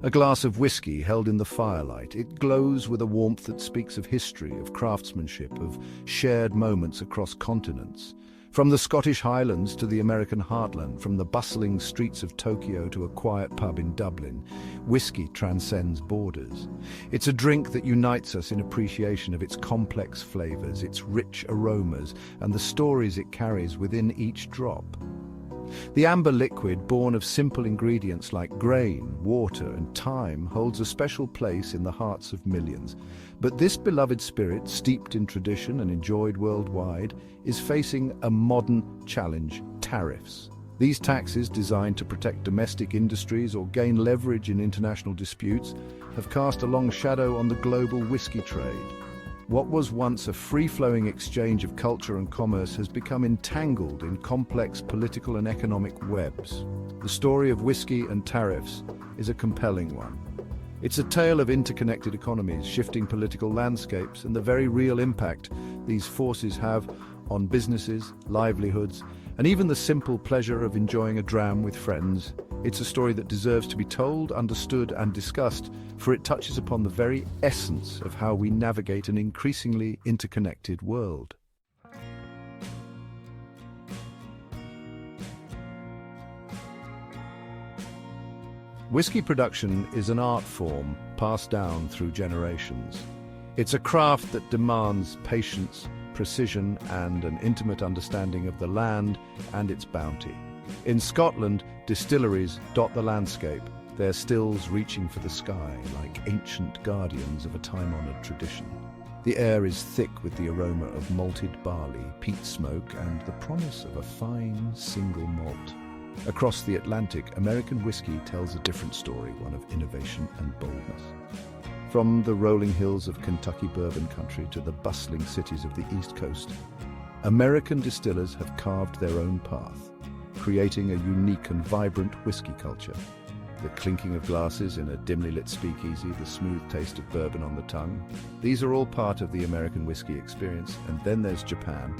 A glass of whiskey held in the firelight, it glows with a warmth that speaks of history, of craftsmanship, of shared moments across continents. From the Scottish Highlands to the American heartland, from the bustling streets of Tokyo to a quiet pub in Dublin, whiskey transcends borders. It's a drink that unites us in appreciation of its complex flavors, its rich aromas, and the stories it carries within each drop. The amber liquid, born of simple ingredients like grain, water, and thyme, holds a special place in the hearts of millions. But this beloved spirit, steeped in tradition and enjoyed worldwide, is facing a modern challenge: tariffs. These taxes, designed to protect domestic industries or gain leverage in international disputes, have cast a long shadow on the global whiskey trade. What was once a free-flowing exchange of culture and commerce has become entangled in complex political and economic webs. The story of whiskey and tariffs is a compelling one. It's a tale of interconnected economies, shifting political landscapes, and the very real impact these forces have on businesses, livelihoods, and even the simple pleasure of enjoying a dram with friends. It's a story that deserves to be told, understood, and discussed, for it touches upon the very essence of how we navigate an increasingly interconnected world. Whiskey production is an art form passed down through generations. It's a craft that demands patience, precision, and an intimate understanding of the land and its bounty. In Scotland, distilleries dot the landscape, their stills reaching for the sky like ancient guardians of a time-honored tradition. The air is thick with the aroma of malted barley, peat smoke, and the promise of a fine single malt. Across the Atlantic, American whiskey tells a different story, one of innovation and boldness. From the rolling hills of Kentucky bourbon country to the bustling cities of the East Coast, American distillers have carved their own path, creating a unique and vibrant whiskey culture. The clinking of glasses in a dimly lit speakeasy, the smooth taste of bourbon on the tongue. These are all part of the American whiskey experience. And then there's Japan,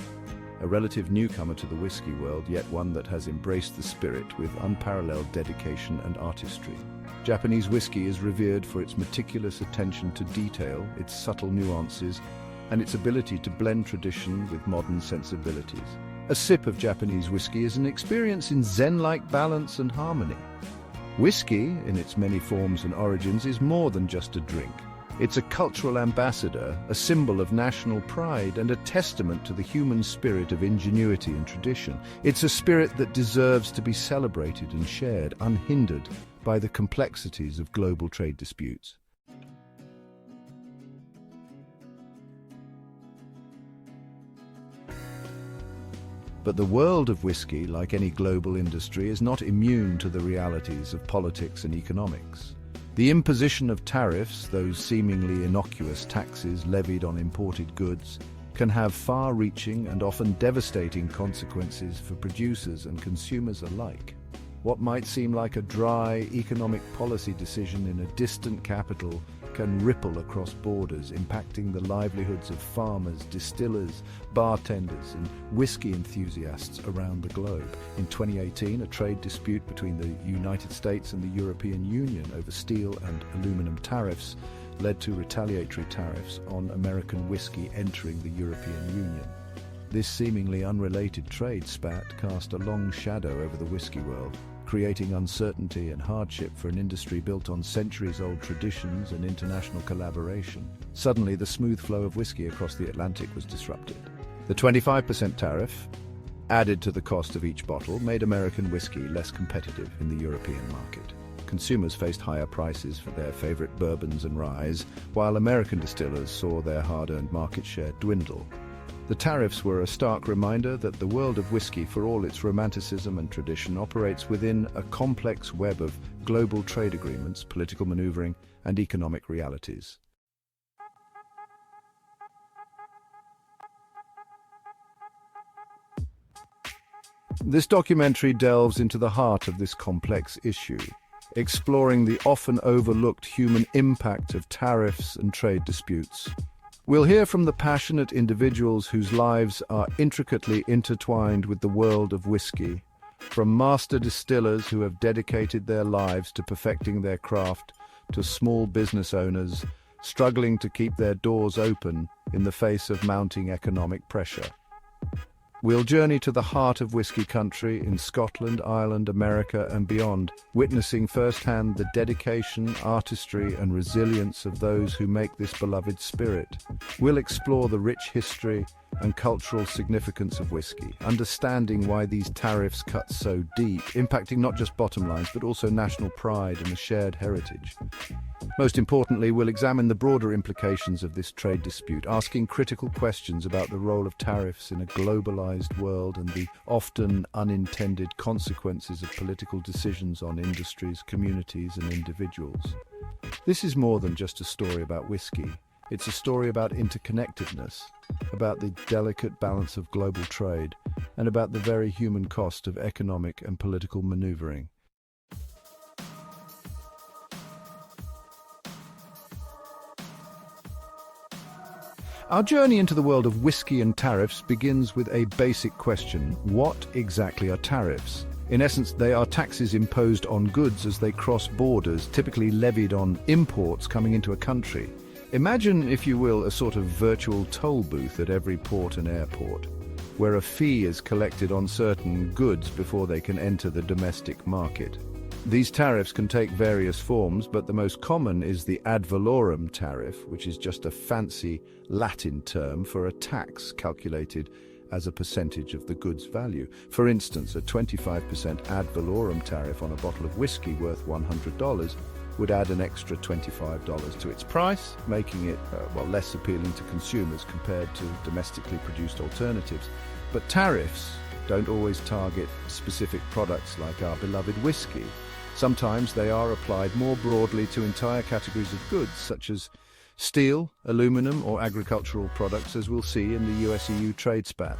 a relative newcomer to the whiskey world, yet one that has embraced the spirit with unparalleled dedication and artistry. Japanese whiskey is revered for its meticulous attention to detail, its subtle nuances, and its ability to blend tradition with modern sensibilities. A sip of Japanese whiskey is an experience in zen-like balance and harmony. Whiskey, in its many forms and origins, is more than just a drink. It's a cultural ambassador, a symbol of national pride, and a testament to the human spirit of ingenuity and tradition. It's a spirit that deserves to be celebrated and shared, unhindered by the complexities of global trade disputes. But the world of whiskey, like any global industry, is not immune to the realities of politics and economics. The imposition of tariffs, those seemingly innocuous taxes levied on imported goods, can have far-reaching and often devastating consequences for producers and consumers alike. What might seem like a dry economic policy decision in a distant capital can ripple across borders, impacting the livelihoods of farmers, distillers, bartenders, and whiskey enthusiasts around the globe. In 2018, a trade dispute between the United States and the European Union over steel and aluminum tariffs led to retaliatory tariffs on American whiskey entering the European Union. This seemingly unrelated trade spat cast a long shadow over the whiskey world, creating uncertainty and hardship for an industry built on centuries-old traditions and international collaboration. Suddenly, the smooth flow of whiskey across the Atlantic was disrupted. The 25% tariff, added to the cost of each bottle, made American whiskey less competitive in the European market. Consumers faced higher prices for their favorite bourbons and ryes, while American distillers saw their hard-earned market share dwindle. The tariffs were a stark reminder that the world of whiskey, for all its romanticism and tradition, operates within a complex web of global trade agreements, political maneuvering, and economic realities. This documentary delves into the heart of this complex issue, exploring the often overlooked human impact of tariffs and trade disputes. We'll hear from the passionate individuals whose lives are intricately intertwined with the world of whiskey, from master distillers who have dedicated their lives to perfecting their craft, to small business owners struggling to keep their doors open in the face of mounting economic pressure. We'll journey to the heart of whiskey country in Scotland, Ireland, America and beyond, witnessing firsthand the dedication, artistry and resilience of those who make this beloved spirit. We'll explore the rich history and cultural significance of whiskey, understanding why these tariffs cut so deep, impacting not just bottom lines but also national pride and a shared heritage. Most importantly, we'll examine the broader implications of this trade dispute, asking critical questions about the role of tariffs in a globalized world and the often unintended consequences of political decisions on industries, communities and individuals. This is more than just a story about whiskey. It's a story about interconnectedness, about the delicate balance of global trade, and about the very human cost of economic and political maneuvering. Our journey into the world of whiskey and tariffs begins with a basic question. What exactly are tariffs? In essence, they are taxes imposed on goods as they cross borders, typically levied on imports coming into a country. Imagine, if you will, a sort of virtual toll booth at every port and airport, where a fee is collected on certain goods before they can enter the domestic market. These tariffs can take various forms, but the most common is the ad valorem tariff, which is just a fancy Latin term for a tax calculated as a percentage of the goods value. For instance, a 25% ad valorem tariff on a bottle of whiskey worth $100 would add an extra $25 to its price, making it less appealing to consumers compared to domestically produced alternatives. But tariffs don't always target specific products like our beloved whiskey. Sometimes they are applied more broadly to entire categories of goods, such as steel, aluminum or agricultural products, as we'll see in the US-EU trade spat.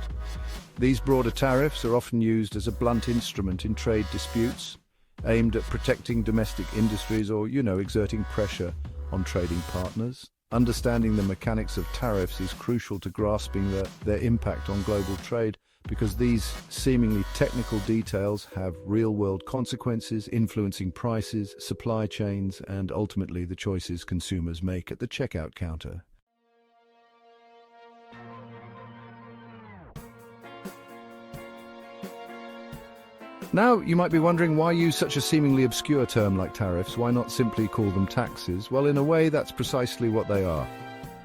These broader tariffs are often used as a blunt instrument in trade disputes, aimed at protecting domestic industries or, exerting pressure on trading partners. Understanding the mechanics of tariffs is crucial to grasping their impact on global trade, because these seemingly technical details have real-world consequences, influencing prices, supply chains, and ultimately the choices consumers make at the checkout counter. Now, you might be wondering, why use such a seemingly obscure term like tariffs? Why not simply call them taxes? Well, in a way, that's precisely what they are.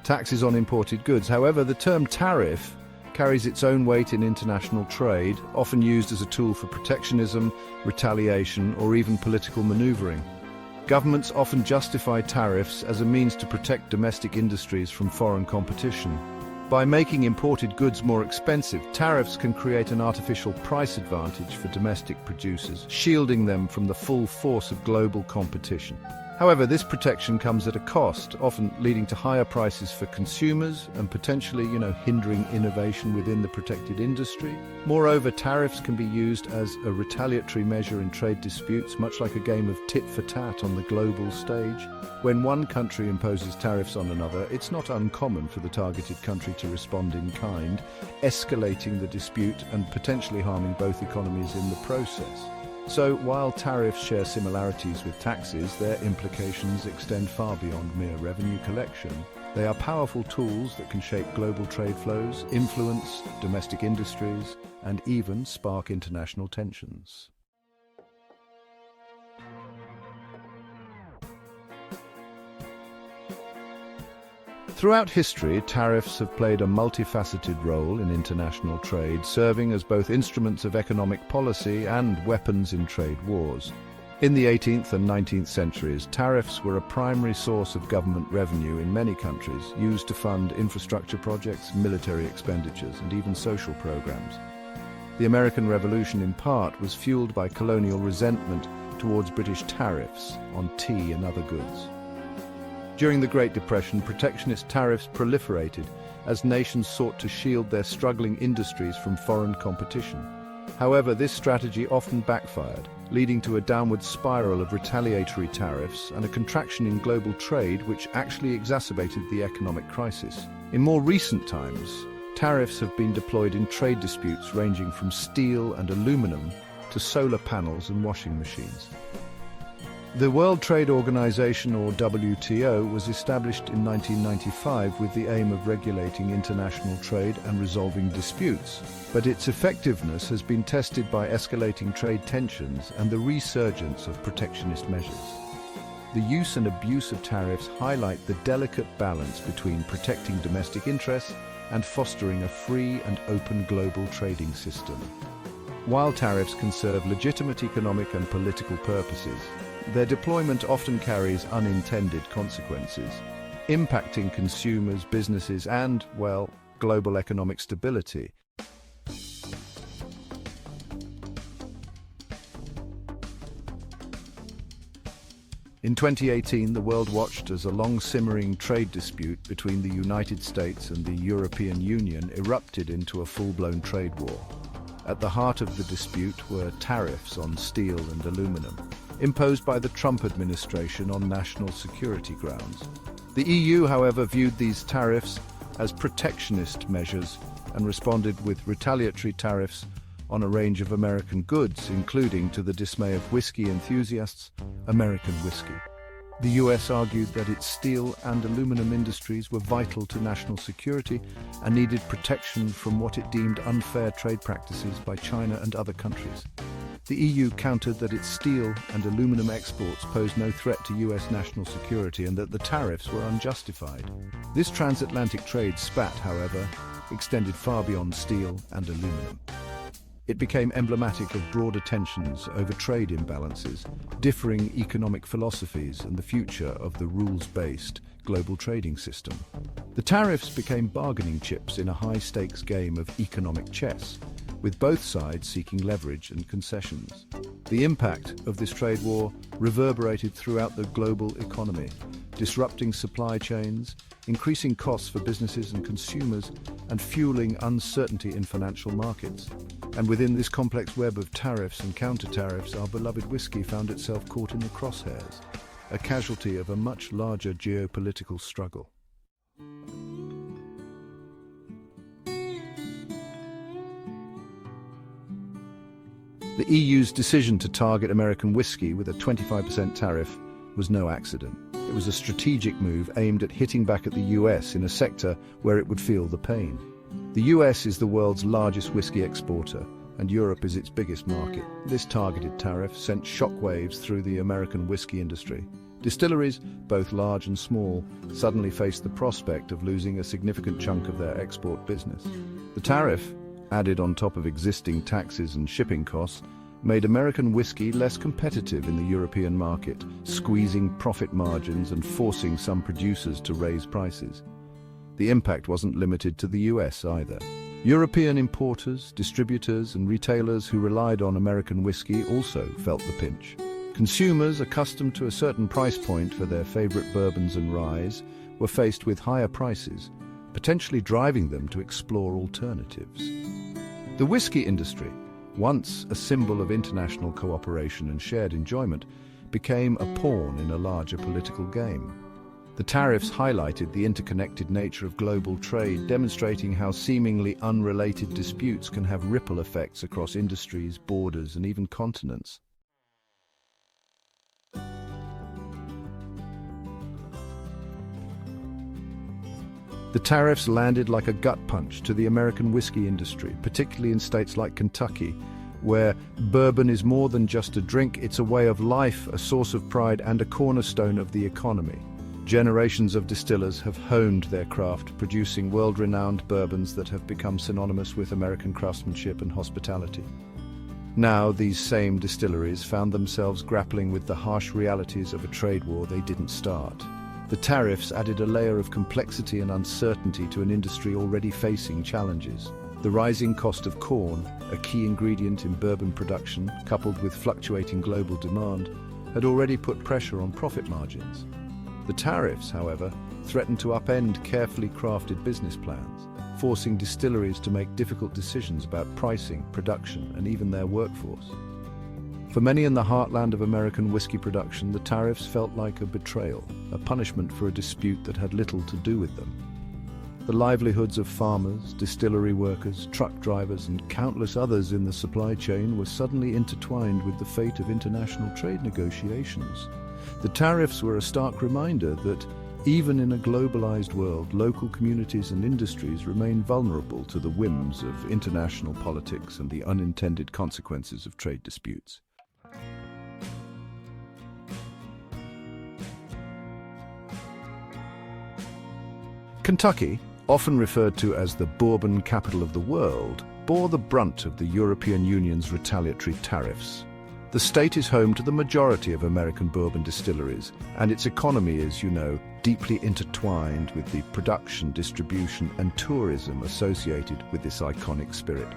Taxes on imported goods. However, the term tariff carries its own weight in international trade, often used as a tool for protectionism, retaliation, or even political maneuvering. Governments often justify tariffs as a means to protect domestic industries from foreign competition. By making imported goods more expensive, tariffs can create an artificial price advantage for domestic producers, shielding them from the full force of global competition. However, this protection comes at a cost, often leading to higher prices for consumers and potentially, hindering innovation within the protected industry. Moreover, tariffs can be used as a retaliatory measure in trade disputes, much like a game of tit for tat on the global stage. When one country imposes tariffs on another, it's not uncommon for the targeted country to respond in kind, escalating the dispute and potentially harming both economies in the process. So, while tariffs share similarities with taxes, their implications extend far beyond mere revenue collection. They are powerful tools that can shape global trade flows, influence domestic industries, and even spark international tensions. Throughout history, tariffs have played a multifaceted role in international trade, serving as both instruments of economic policy and weapons in trade wars. In the 18th and 19th centuries, tariffs were a primary source of government revenue in many countries, used to fund infrastructure projects, military expenditures, and even social programs. The American Revolution, in part, was fueled by colonial resentment towards British tariffs on tea and other goods. During the Great Depression, protectionist tariffs proliferated as nations sought to shield their struggling industries from foreign competition. However, this strategy often backfired, leading to a downward spiral of retaliatory tariffs and a contraction in global trade which actually exacerbated the economic crisis. In more recent times, tariffs have been deployed in trade disputes ranging from steel and aluminum to solar panels and washing machines. The World Trade Organization, or WTO, was established in 1995 with the aim of regulating international trade and resolving disputes. But its effectiveness has been tested by escalating trade tensions and the resurgence of protectionist measures. The use and abuse of tariffs highlight the delicate balance between protecting domestic interests and fostering a free and open global trading system. While tariffs can serve legitimate economic and political purposes, their deployment often carries unintended consequences, impacting consumers, businesses, and, well, global economic stability. In 2018, the world watched as a long-simmering trade dispute between the United States and the European Union erupted into a full-blown trade war. At the heart of the dispute were tariffs on steel and aluminum, imposed by the Trump administration on national security grounds. The EU, however, viewed these tariffs as protectionist measures and responded with retaliatory tariffs on a range of American goods, including, to the dismay of whiskey enthusiasts, American whiskey. The US argued that its steel and aluminum industries were vital to national security and needed protection from what it deemed unfair trade practices by China and other countries. The EU countered that its steel and aluminum exports posed no threat to US national security and that the tariffs were unjustified. This transatlantic trade spat, however, extended far beyond steel and aluminum. It became emblematic of broader tensions over trade imbalances, differing economic philosophies, and the future of the rules-based global trading system. The tariffs became bargaining chips in a high-stakes game of economic chess, with both sides seeking leverage and concessions. The impact of this trade war reverberated throughout the global economy, disrupting supply chains, increasing costs for businesses and consumers, and fueling uncertainty in financial markets. And within this complex web of tariffs and counter-tariffs, our beloved whiskey found itself caught in the crosshairs, a casualty of a much larger geopolitical struggle. The EU's decision to target American whiskey with a 25% tariff was no accident. It was a strategic move aimed at hitting back at the US in a sector where it would feel the pain. The US is the world's largest whiskey exporter, and Europe is its biggest market. This targeted tariff sent shockwaves through the American whiskey industry. Distilleries, both large and small, suddenly faced the prospect of losing a significant chunk of their export business. The tariff, added on top of existing taxes and shipping costs, made American whiskey less competitive in the European market, squeezing profit margins and forcing some producers to raise prices. The impact wasn't limited to the US either. European importers, distributors, and retailers who relied on American whiskey also felt the pinch. Consumers, accustomed to a certain price point for their favorite bourbons and ryes, were faced with higher prices, potentially driving them to explore alternatives. The whiskey industry, once a symbol of international cooperation and shared enjoyment, became a pawn in a larger political game. The tariffs highlighted the interconnected nature of global trade, demonstrating how seemingly unrelated disputes can have ripple effects across industries, borders, and even continents. The tariffs landed like a gut punch to the American whiskey industry, particularly in states like Kentucky, where bourbon is more than just a drink, it's a way of life, a source of pride, and a cornerstone of the economy. Generations of distillers have honed their craft, producing world-renowned bourbons that have become synonymous with American craftsmanship and hospitality. Now, these same distilleries found themselves grappling with the harsh realities of a trade war they didn't start. The tariffs added a layer of complexity and uncertainty to an industry already facing challenges. The rising cost of corn, a key ingredient in bourbon production, coupled with fluctuating global demand, had already put pressure on profit margins. The tariffs, however, threatened to upend carefully crafted business plans, forcing distilleries to make difficult decisions about pricing, production, and even their workforce. For many in the heartland of American whiskey production, the tariffs felt like a betrayal, a punishment for a dispute that had little to do with them. The livelihoods of farmers, distillery workers, truck drivers, and countless others in the supply chain were suddenly intertwined with the fate of international trade negotiations. The tariffs were a stark reminder that, even in a globalized world, local communities and industries remain vulnerable to the whims of international politics and the unintended consequences of trade disputes. Kentucky, often referred to as the Bourbon capital of the world, bore the brunt of the European Union's retaliatory tariffs. The state is home to the majority of American bourbon distilleries, and its economy is, deeply intertwined with the production, distribution, and tourism associated with this iconic spirit.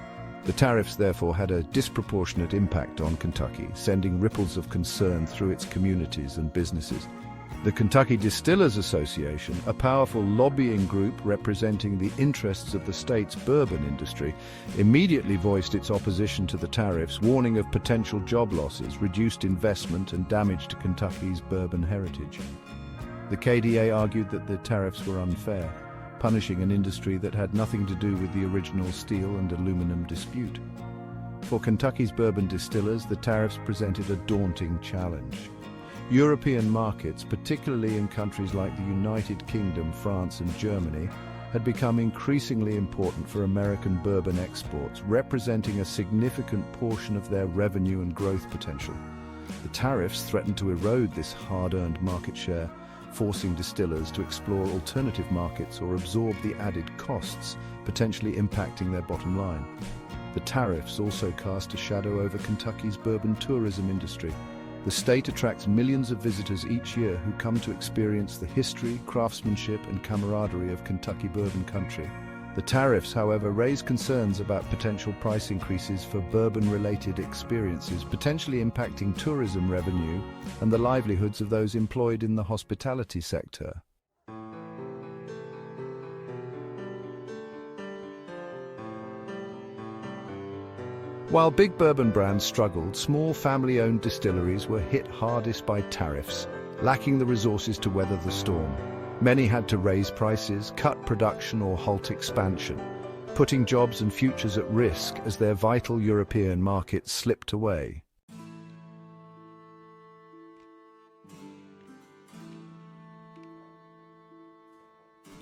The tariffs therefore had a disproportionate impact on Kentucky, sending ripples of concern through its communities and businesses. The Kentucky Distillers Association, a powerful lobbying group representing the interests of the state's bourbon industry, immediately voiced its opposition to the tariffs, warning of potential job losses, reduced investment, and damage to Kentucky's bourbon heritage. The KDA argued that the tariffs were unfair, punishing an industry that had nothing to do with the original steel and aluminum dispute. For Kentucky's bourbon distillers, the tariffs presented a daunting challenge. European markets, particularly in countries like the United Kingdom, France, and Germany, had become increasingly important for American bourbon exports, representing a significant portion of their revenue and growth potential. The tariffs threatened to erode this hard-earned market share, forcing distillers to explore alternative markets or absorb the added costs, potentially impacting their bottom line. The tariffs also cast a shadow over Kentucky's bourbon tourism industry. The state attracts millions of visitors each year who come to experience the history, craftsmanship, and camaraderie of Kentucky bourbon country. The tariffs, however, raise concerns about potential price increases for bourbon-related experiences, potentially impacting tourism revenue and the livelihoods of those employed in the hospitality sector. While big bourbon brands struggled, small family-owned distilleries were hit hardest by tariffs, lacking the resources to weather the storm. Many had to raise prices, cut production, or halt expansion, putting jobs and futures at risk as their vital European markets slipped away.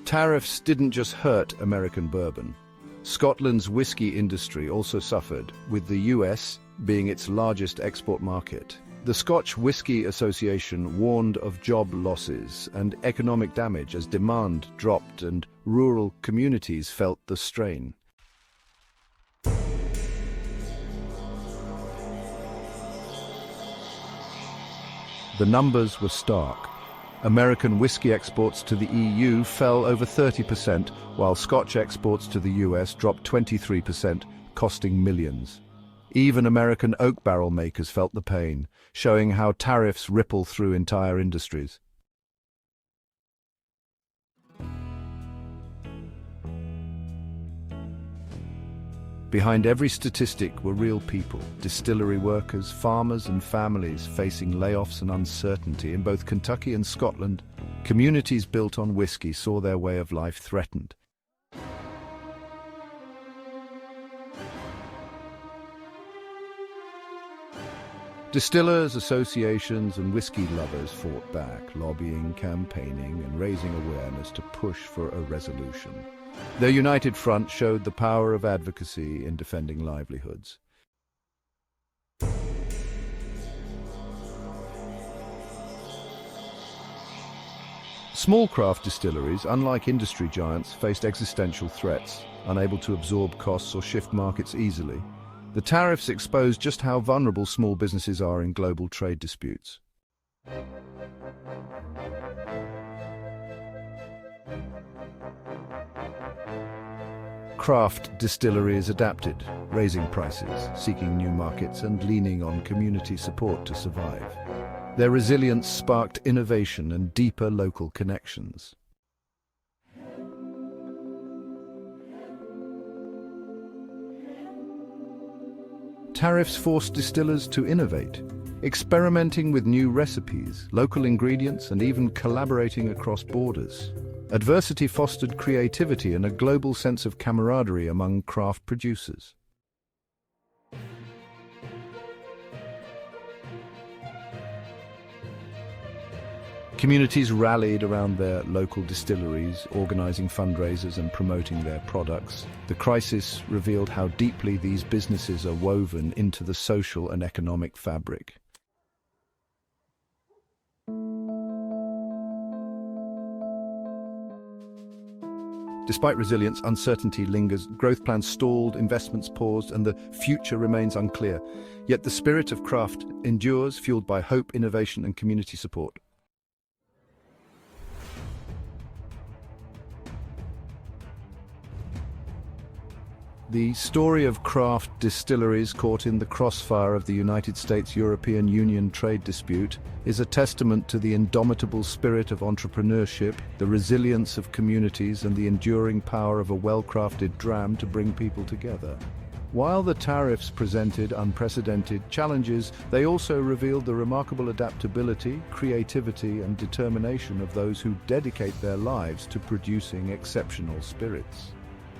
Tariffs didn't just hurt American bourbon. Scotland's whiskey industry also suffered, with the US being its largest export market. The Scotch Whisky Association warned of job losses and economic damage as demand dropped and rural communities felt the strain. The numbers were stark. American whiskey exports to the EU fell over 30%, while Scotch exports to the US dropped 23%, costing millions. Even American oak barrel makers felt the pain, showing how tariffs ripple through entire industries. Behind every statistic were real people, distillery workers, farmers, and families facing layoffs and uncertainty. In both Kentucky and Scotland, communities built on whiskey saw their way of life threatened. Distillers, associations, and whiskey lovers fought back, lobbying, campaigning, and raising awareness to push for a resolution. Their united front showed the power of advocacy in defending livelihoods. Small craft distilleries, unlike industry giants, faced existential threats, unable to absorb costs or shift markets easily. The tariffs exposed just how vulnerable small businesses are in global trade disputes. Craft distilleries adapted, raising prices, seeking new markets, and leaning on community support to survive. Their resilience sparked innovation and deeper local connections. Tariffs forced distillers to innovate, experimenting with new recipes, local ingredients, and even collaborating across borders. Adversity fostered creativity and a global sense of camaraderie among craft producers. Communities rallied around their local distilleries, organizing fundraisers and promoting their products. The crisis revealed how deeply these businesses are woven into the social and economic fabric. Despite resilience, uncertainty lingers, growth plans stalled, investments paused, and the future remains unclear. Yet the spirit of craft endures, fueled by hope, innovation, and community support. The story of craft distilleries caught in the crossfire of the United States-European Union trade dispute is a testament to the indomitable spirit of entrepreneurship, the resilience of communities, and the enduring power of a well-crafted dram to bring people together. While the tariffs presented unprecedented challenges, they also revealed the remarkable adaptability, creativity, and determination of those who dedicate their lives to producing exceptional spirits.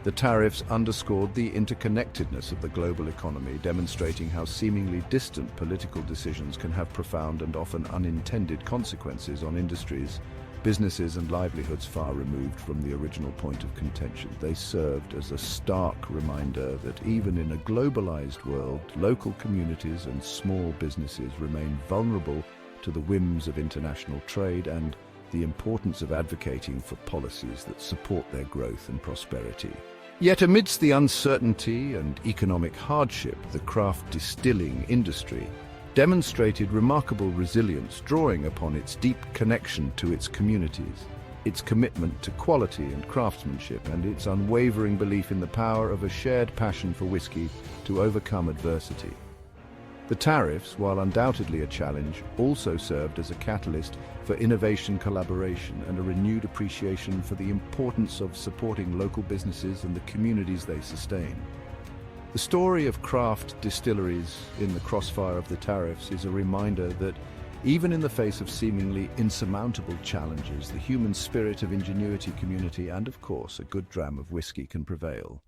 The tariffs underscored the interconnectedness of the global economy, demonstrating how seemingly distant political decisions can have profound and often unintended consequences on industries, businesses, and livelihoods far removed from the original point of contention. They served as a stark reminder that even in a globalized world, local communities and small businesses remain vulnerable to the whims of international trade and the importance of advocating for policies that support their growth and prosperity. Yet amidst the uncertainty and economic hardship, the craft distilling industry demonstrated remarkable resilience, drawing upon its deep connection to its communities, its commitment to quality and craftsmanship, and its unwavering belief in the power of a shared passion for whiskey to overcome adversity. The tariffs, while undoubtedly a challenge, also served as a catalyst for innovation, collaboration, and a renewed appreciation for the importance of supporting local businesses and the communities they sustain. The story of craft distilleries in the crossfire of the tariffs is a reminder that even in the face of seemingly insurmountable challenges, the human spirit of ingenuity, community, and of course, a good dram of whiskey can prevail.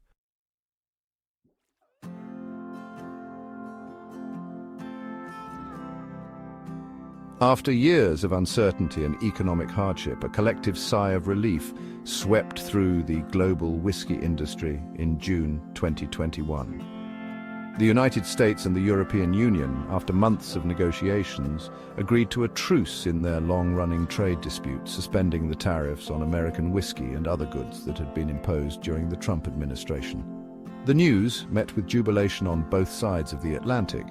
After years of uncertainty and economic hardship, a collective sigh of relief swept through the global whiskey industry in June 2021. The United States and the European Union, after months of negotiations, agreed to a truce in their long-running trade dispute, suspending the tariffs on American whiskey and other goods that had been imposed during the Trump administration. The news, met with jubilation on both sides of the Atlantic,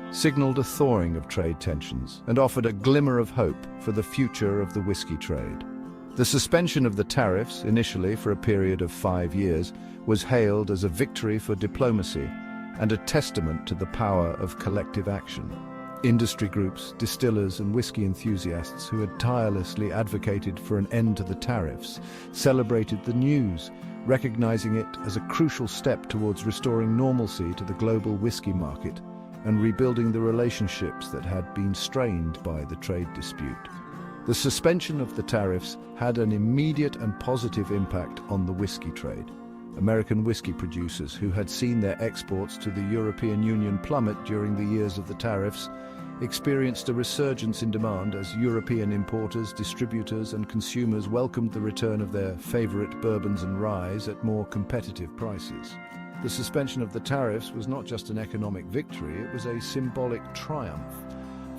signaled a thawing of trade tensions and offered a glimmer of hope for the future of the whiskey trade. The suspension of the tariffs, initially for a period of 5 years, was hailed as a victory for diplomacy and a testament to the power of collective action. Industry groups, distillers, and whiskey enthusiasts who had tirelessly advocated for an end to the tariffs celebrated the news, recognizing it as a crucial step towards restoring normalcy to the global whiskey market and rebuilding the relationships that had been strained by the trade dispute. The suspension of the tariffs had an immediate and positive impact on the whiskey trade. American whiskey producers who had seen their exports to the European Union plummet during the years of the tariffs experienced a resurgence in demand as European importers, distributors, and consumers welcomed the return of their favorite bourbons and ryes at more competitive prices. The suspension of the tariffs was not just an economic victory, it was a symbolic triumph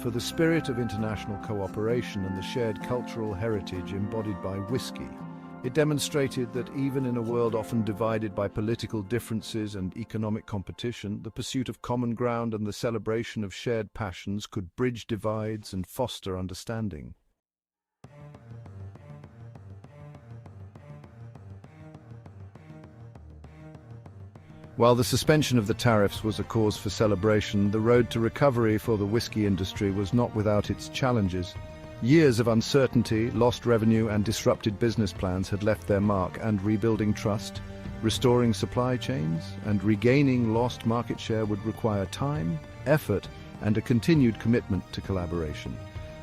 for the spirit of international cooperation and the shared cultural heritage embodied by whiskey. It demonstrated that even in a world often divided by political differences and economic competition, the pursuit of common ground and the celebration of shared passions could bridge divides and foster understanding. While the suspension of the tariffs was a cause for celebration, the road to recovery for the whiskey industry was not without its challenges. Years of uncertainty, lost revenue, and disrupted business plans had left their mark, and rebuilding trust, restoring supply chains, and regaining lost market share would require time, effort, and a continued commitment to collaboration.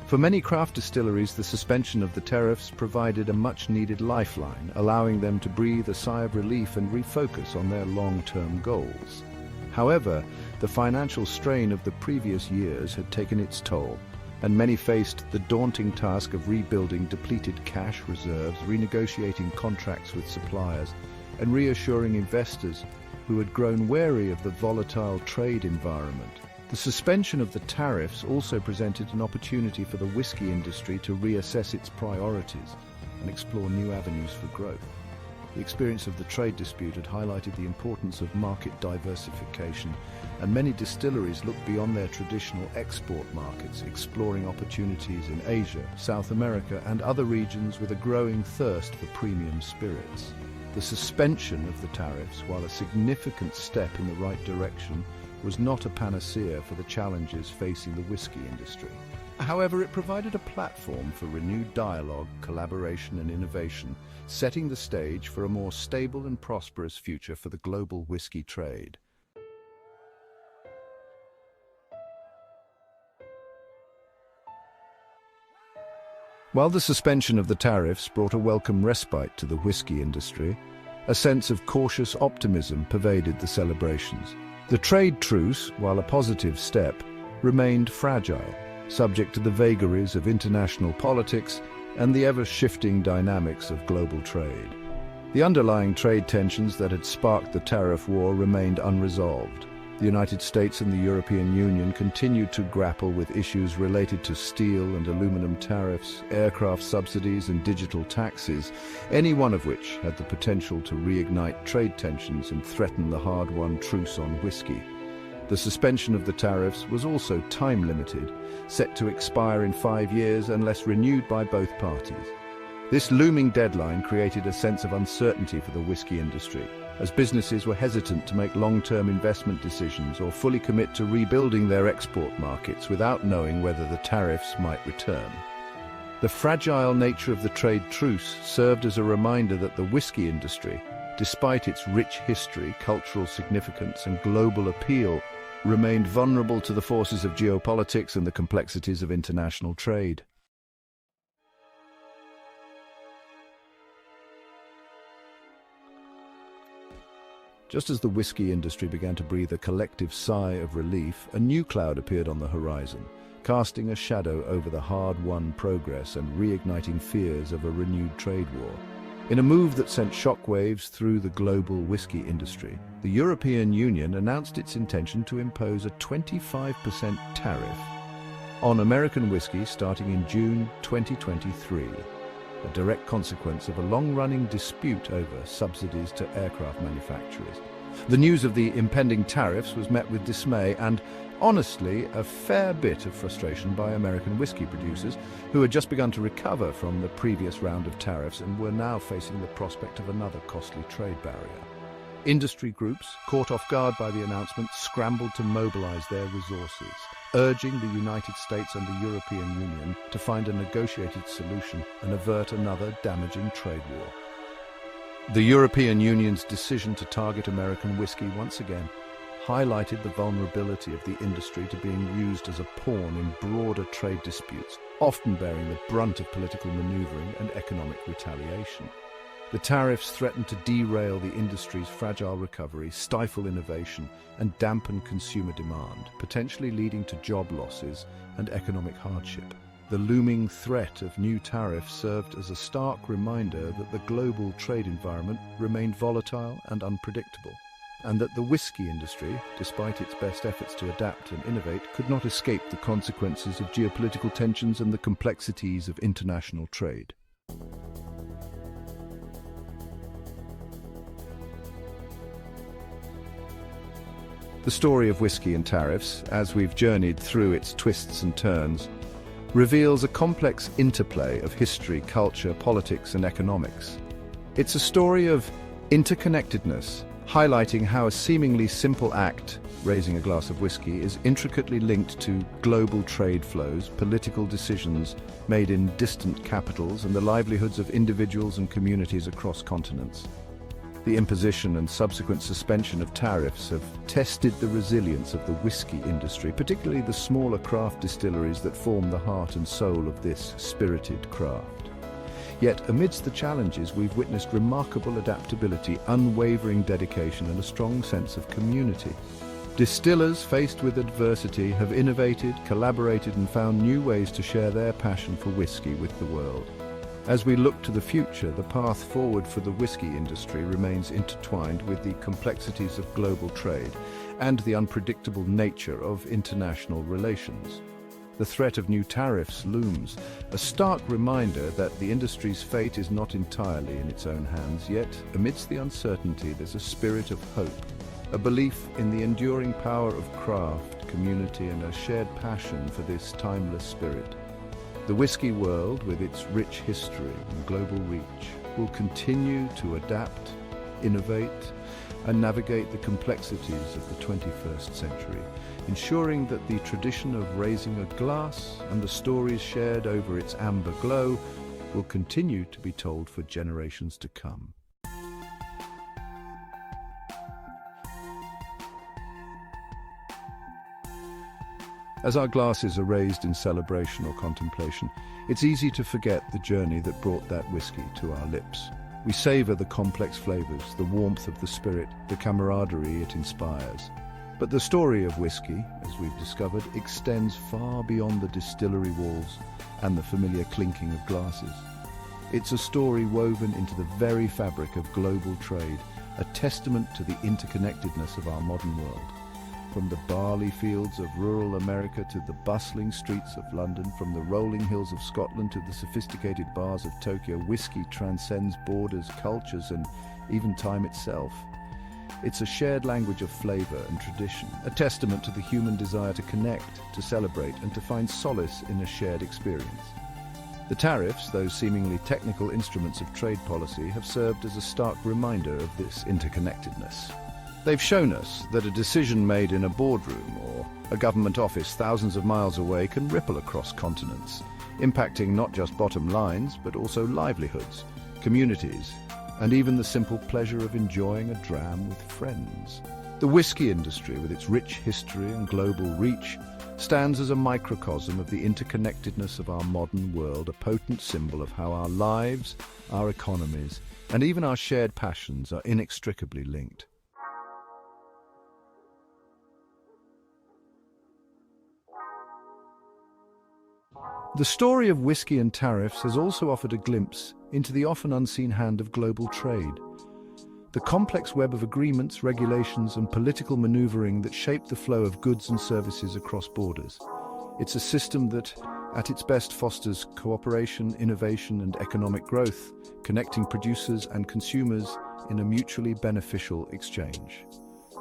For many craft distilleries, the suspension of the tariffs provided a much-needed lifeline, allowing them to breathe a sigh of relief and refocus on their long-term goals. However, the financial strain of the previous years had taken its toll, and many faced the daunting task of rebuilding depleted cash reserves, renegotiating contracts with suppliers, and reassuring investors who had grown wary of the volatile trade environment. The suspension of the tariffs also presented an opportunity for the whiskey industry to reassess its priorities and explore new avenues for growth. The experience of the trade dispute had highlighted the importance of market diversification, and many distilleries looked beyond their traditional export markets, exploring opportunities in Asia, South America, and other regions with a growing thirst for premium spirits. The suspension of the tariffs, while a significant step in the right direction, was not a panacea for the challenges facing the whiskey industry. However, it provided a platform for renewed dialogue, collaboration, and innovation, setting the stage for a more stable and prosperous future for the global whiskey trade. While the suspension of the tariffs brought a welcome respite to the whiskey industry, a sense of cautious optimism pervaded the celebrations. The trade truce, while a positive step, remained fragile, subject to the vagaries of international politics and the ever-shifting dynamics of global trade. The underlying trade tensions that had sparked the tariff war remained unresolved. The United States and the European Union continued to grapple with issues related to steel and aluminum tariffs, aircraft subsidies, and digital taxes, any one of which had the potential to reignite trade tensions and threaten the hard-won truce on whiskey. The suspension of the tariffs was also time-limited, set to expire in 5 years unless renewed by both parties. This looming deadline created a sense of uncertainty for the whiskey industry, as businesses were hesitant to make long-term investment decisions or fully commit to rebuilding their export markets without knowing whether the tariffs might return. The fragile nature of the trade truce served as a reminder that the whiskey industry, despite its rich history, cultural significance, and global appeal, remained vulnerable to the forces of geopolitics and the complexities of international trade. Just as the whiskey industry began to breathe a collective sigh of relief, a new cloud appeared on the horizon, casting a shadow over the hard-won progress and reigniting fears of a renewed trade war. In a move that sent shockwaves through the global whiskey industry, the European Union announced its intention to impose a 25% tariff on American whiskey starting in June 2023, a direct consequence of a long-running dispute over subsidies to aircraft manufacturers. The news of the impending tariffs was met with dismay and, honestly, a fair bit of frustration by American whiskey producers who had just begun to recover from the previous round of tariffs and were now facing the prospect of another costly trade barrier. Industry groups, caught off guard by the announcement, scrambled to mobilize their resources, urging the United States and the European Union to find a negotiated solution and avert another damaging trade war. The European Union's decision to target American whiskey once again highlighted the vulnerability of the industry to being used as a pawn in broader trade disputes, often bearing the brunt of political maneuvering and economic retaliation. The tariffs threatened to derail the industry's fragile recovery, stifle innovation, and dampen consumer demand, potentially leading to job losses and economic hardship. The looming threat of new tariffs served as a stark reminder that the global trade environment remained volatile and unpredictable, and that the whiskey industry, despite its best efforts to adapt and innovate, could not escape the consequences of geopolitical tensions and the complexities of international trade. The story of whiskey and tariffs, as we've journeyed through its twists and turns, reveals a complex interplay of history, culture, politics, and economics. It's a story of interconnectedness, highlighting how a seemingly simple act, raising a glass of whiskey, is intricately linked to global trade flows, political decisions made in distant capitals, and the livelihoods of individuals and communities across continents. The imposition and subsequent suspension of tariffs have tested the resilience of the whiskey industry, particularly the smaller craft distilleries that form the heart and soul of this spirited craft. Yet, amidst the challenges, we've witnessed remarkable adaptability, unwavering dedication, and a strong sense of community. Distillers faced with adversity have innovated, collaborated, and found new ways to share their passion for whiskey with the world. As we look to the future, the path forward for the whiskey industry remains intertwined with the complexities of global trade and the unpredictable nature of international relations. The threat of new tariffs looms, a stark reminder that the industry's fate is not entirely in its own hands, yet amidst the uncertainty there's a spirit of hope, a belief in the enduring power of craft, community, and a shared passion for this timeless spirit. The whiskey world, with its rich history and global reach, will continue to adapt, innovate, and navigate the complexities of the 21st century, ensuring that the tradition of raising a glass and the stories shared over its amber glow will continue to be told for generations to come. As our glasses are raised in celebration or contemplation, it's easy to forget the journey that brought that whiskey to our lips. We savor the complex flavors, the warmth of the spirit, the camaraderie it inspires. But the story of whiskey, as we've discovered, extends far beyond the distillery walls and the familiar clinking of glasses. It's a story woven into the very fabric of global trade, a testament to the interconnectedness of our modern world. From the barley fields of rural America to the bustling streets of London, from the rolling hills of Scotland to the sophisticated bars of Tokyo, whiskey transcends borders, cultures, and even time itself. It's a shared language of flavor and tradition, a testament to the human desire to connect, to celebrate, and to find solace in a shared experience. The tariffs, those seemingly technical instruments of trade policy, have served as a stark reminder of this interconnectedness. They've shown us that a decision made in a boardroom or a government office thousands of miles away can ripple across continents, impacting not just bottom lines, but also livelihoods, communities, and even the simple pleasure of enjoying a dram with friends. The whiskey industry, with its rich history and global reach, stands as a microcosm of the interconnectedness of our modern world, a potent symbol of how our lives, our economies, and even our shared passions are inextricably linked. The story of whiskey and tariffs has also offered a glimpse into the often unseen hand of global trade. The complex web of agreements, regulations, and political maneuvering that shape the flow of goods and services across borders. It's a system that, at its best, fosters cooperation, innovation, and economic growth, connecting producers and consumers in a mutually beneficial exchange.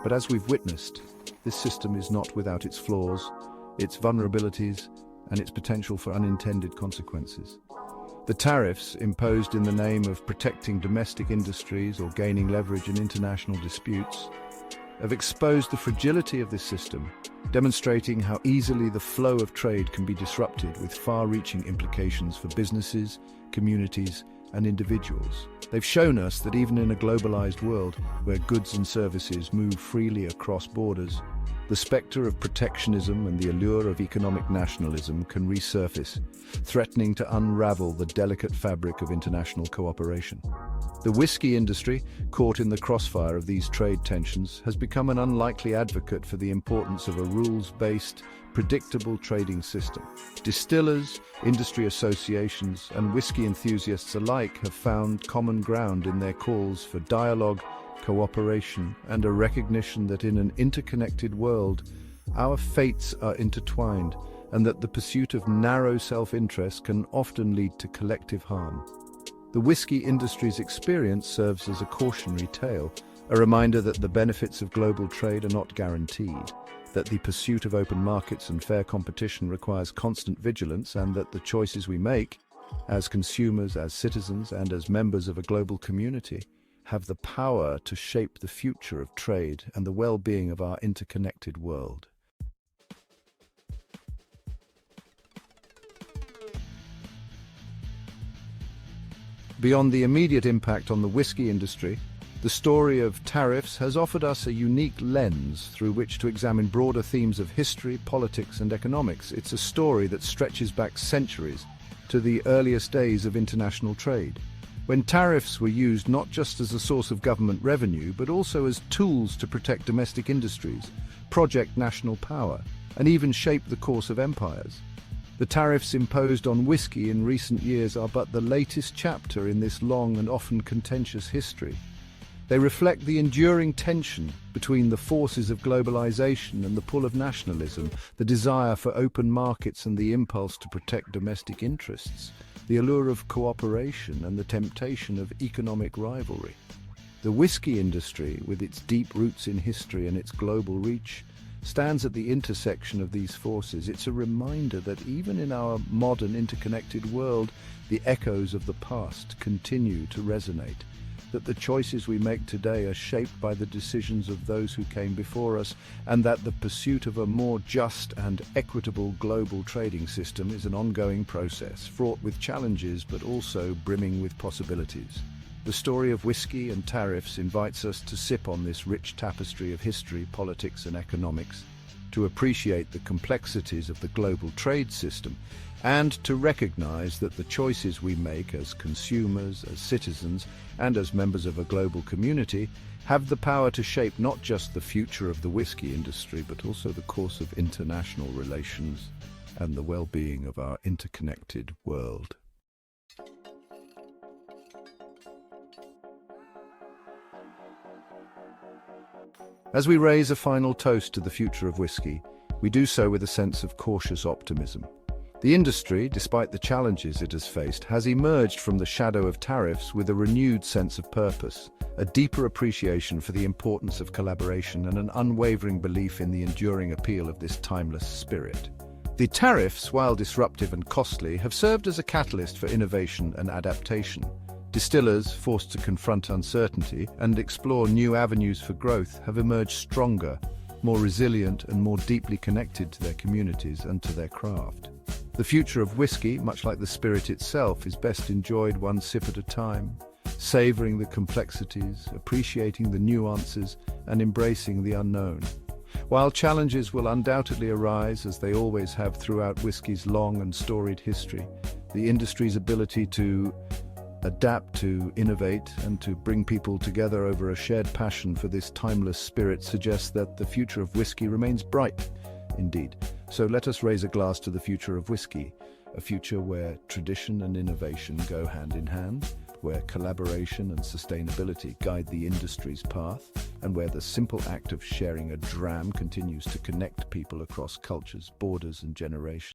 But as we've witnessed, this system is not without its flaws, its vulnerabilities, and its potential for unintended consequences. The tariffs, imposed in the name of protecting domestic industries or gaining leverage in international disputes, have exposed the fragility of this system, demonstrating how easily the flow of trade can be disrupted with far-reaching implications for businesses, communities, and individuals. They've shown us that even in a globalized world where goods and services move freely across borders, the specter of protectionism and the allure of economic nationalism can resurface, threatening to unravel the delicate fabric of international cooperation. The whiskey industry, caught in the crossfire of these trade tensions, has become an unlikely advocate for the importance of a rules-based, predictable trading system. Distillers, industry associations, and whiskey enthusiasts alike have found common ground in their calls for dialogue, cooperation, and a recognition that in an interconnected world, our fates are intertwined, and that the pursuit of narrow self-interest can often lead to collective harm. The whiskey industry's experience serves as a cautionary tale, a reminder that the benefits of global trade are not guaranteed, that the pursuit of open markets and fair competition requires constant vigilance, and that the choices we make, as consumers, as citizens, and as members of a global community, have the power to shape the future of trade and the well-being of our interconnected world. Beyond the immediate impact on the whiskey industry, The story of tariffs has offered us a unique lens through which to examine broader themes of history, politics, and economics. It's a story that stretches back centuries to the earliest days of international trade, when tariffs were used not just as a source of government revenue, but also as tools to protect domestic industries, project national power, and even shape the course of empires. The tariffs imposed on whiskey in recent years are but the latest chapter in this long and often contentious history. They reflect the enduring tension between the forces of globalization and the pull of nationalism, the desire for open markets and the impulse to protect domestic interests, the allure of cooperation and the temptation of economic rivalry. The whiskey industry, with its deep roots in history and its global reach, stands at the intersection of these forces. It's a reminder that even in our modern interconnected world, the echoes of the past continue to resonate, that the choices we make today are shaped by the decisions of those who came before us, and that the pursuit of a more just and equitable global trading system is an ongoing process, fraught with challenges but also brimming with possibilities. The story of whiskey and tariffs invites us to sip on this rich tapestry of history, politics, and economics, to appreciate the complexities of the global trade system, and to recognize that the choices we make as consumers, as citizens, and as members of a global community have the power to shape not just the future of the whiskey industry, but also the course of international relations and the well-being of our interconnected world. As we raise a final toast to the future of whiskey, we do so with a sense of cautious optimism. The industry, despite the challenges it has faced, has emerged from the shadow of tariffs with a renewed sense of purpose, a deeper appreciation for the importance of collaboration, and an unwavering belief in the enduring appeal of this timeless spirit. The tariffs, while disruptive and costly, have served as a catalyst for innovation and adaptation. Distillers, forced to confront uncertainty and explore new avenues for growth, have emerged stronger, more resilient, and more deeply connected to their communities and to their craft. The future of whiskey, much like the spirit itself, is best enjoyed one sip at a time, savoring the complexities, appreciating the nuances, and embracing the unknown. While challenges will undoubtedly arise, as they always have throughout whiskey's long and storied history, the industry's ability to adapt, to innovate, and to bring people together over a shared passion for this timeless spirit suggests that the future of whiskey remains bright, indeed. So let us raise a glass to the future of whiskey, a future where tradition and innovation go hand in hand, where collaboration and sustainability guide the industry's path, and where the simple act of sharing a dram continues to connect people across cultures, borders, and generations.